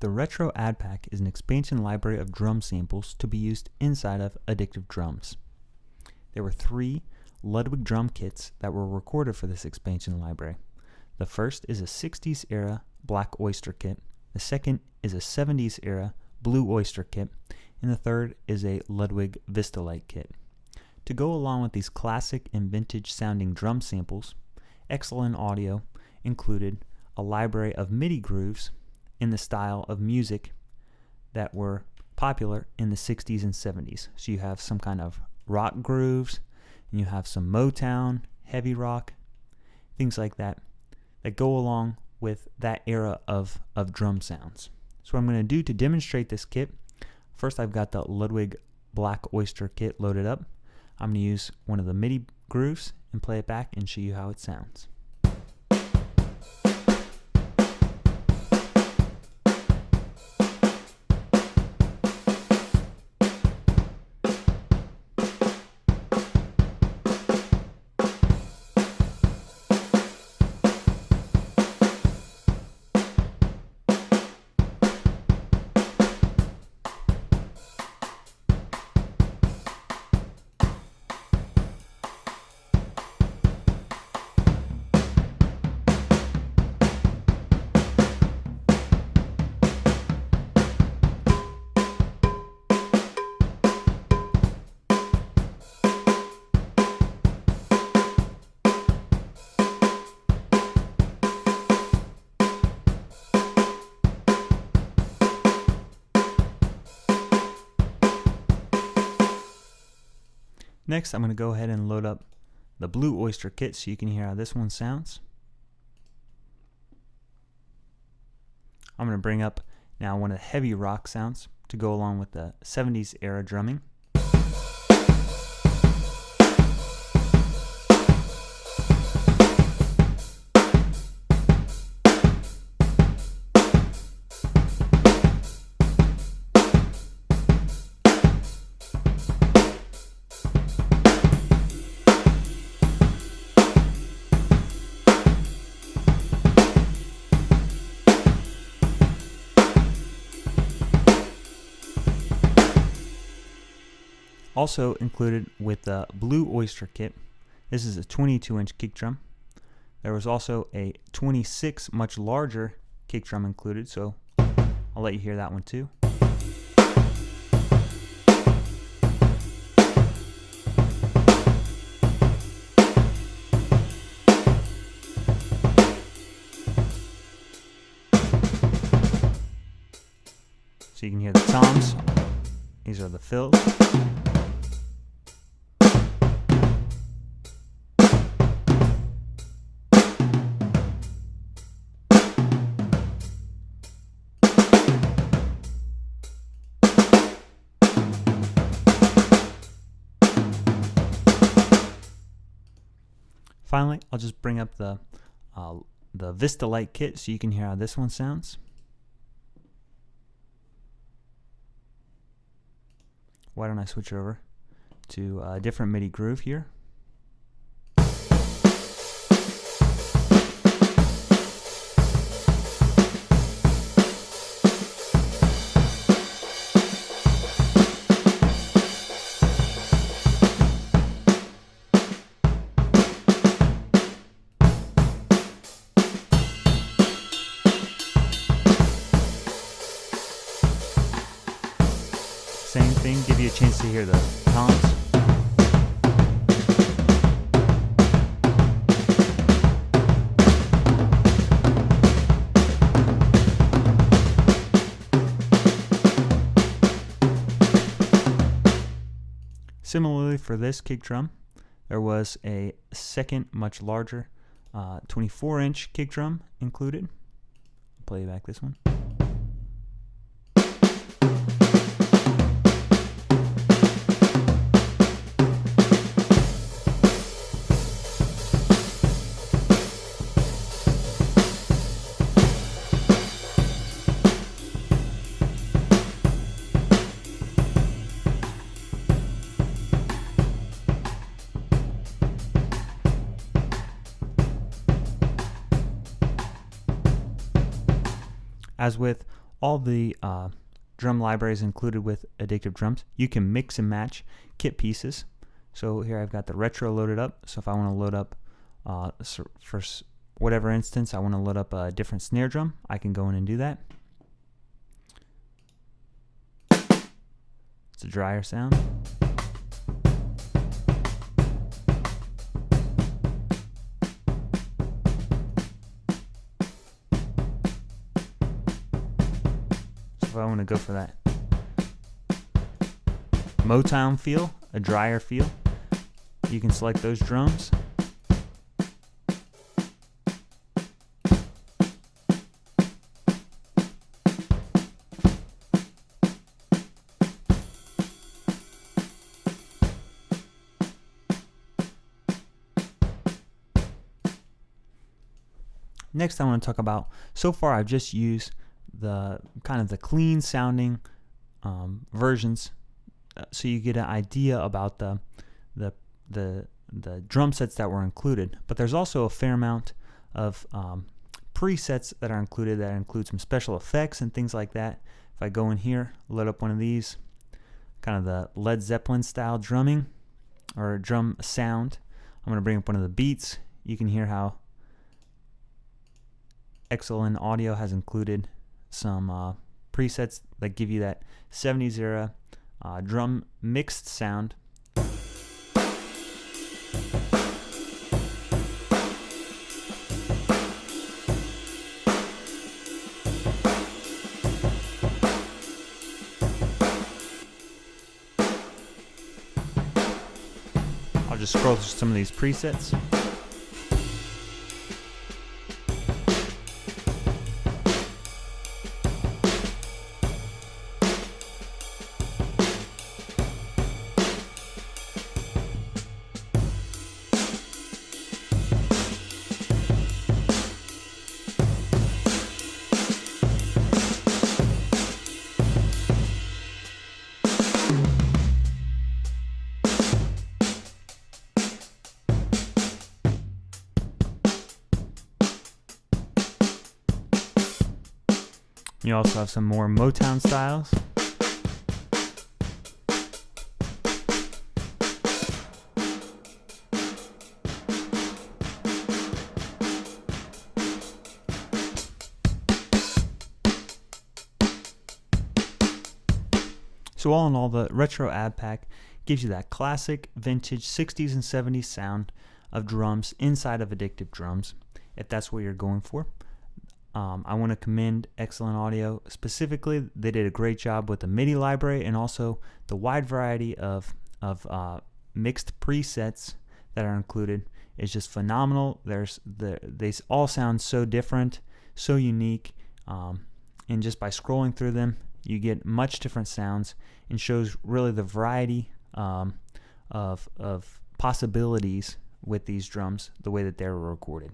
The Retro ADpak is an expansion library of drum samples to be used inside of Addictive Drums. There were 3 Ludwig drum kits that were recorded for this expansion library. The first is a 60s era Black Oyster kit, the second is a 70s era Blue Oyster kit, and the third is a Ludwig Vistalite kit. To go along with these classic and vintage sounding drum samples, XLN Audio included a library of MIDI grooves in the style of music that were popular in the 60s and 70s. So you have some kind of rock grooves, and you have some Motown, heavy rock, things like that go along with that era of drum sounds. So what I'm going to do to demonstrate this kit, first I've got the Ludwig Black Oyster kit loaded up. I'm going to use one of the MIDI grooves and play it back and show you how it sounds. Next, I'm going to go ahead and load up the Blue Oyster kit so you can hear how this one sounds. I'm going to bring up now one of the heavy rock sounds to go along with the 70s era drumming. Also included with the Blue Oyster kit, this is a 22-inch kick drum. There was also a 26 much larger kick drum included, so I'll let you hear that one too. So you can hear the toms. These are the fills. Finally, I'll just bring up the Vistalite kit so you can hear how this one sounds. Why don't I switch over to a different MIDI groove here. Same thing, give you a chance to hear the toms. Similarly for this kick drum, there was a second much larger 24-inch kick drum included. I'll play back this one. As with all the drum libraries included with Addictive Drums. You can mix and match kit pieces. So here I've got the retro loaded up. So if I want to load up, for whatever instance, I want to load up a different snare drum, I can go in and do that. It's a drier sound. If I want to go for that Motown feel, a drier feel, you can select those drums. Next, I want to talk about, so far I've just used the kind of the clean sounding versions, so you get an idea about the drum sets that were included. But there's also a fair amount of presets that are included that include some special effects and things like that. If I go in here, load up one of these, kind of the Led Zeppelin style drumming or drum sound, I'm going to bring up one of the beats. You can hear how XLN Audio has included some presets that give you that 70s era drum mixed sound. I'll just scroll through some of these presets. You also have some more Motown styles. So all in all, the Retro ADpak gives you that classic vintage 60s and 70s sound of drums inside of Addictive Drums, if that's what you're going for. I want to commend XLN Audio specifically. They did a great job with the MIDI library and also the wide variety of mixed presets that are included is just phenomenal. They all sound so different, so unique, and just by scrolling through them, you get much different sounds and shows really the variety of possibilities with these drums, the way that they were recorded.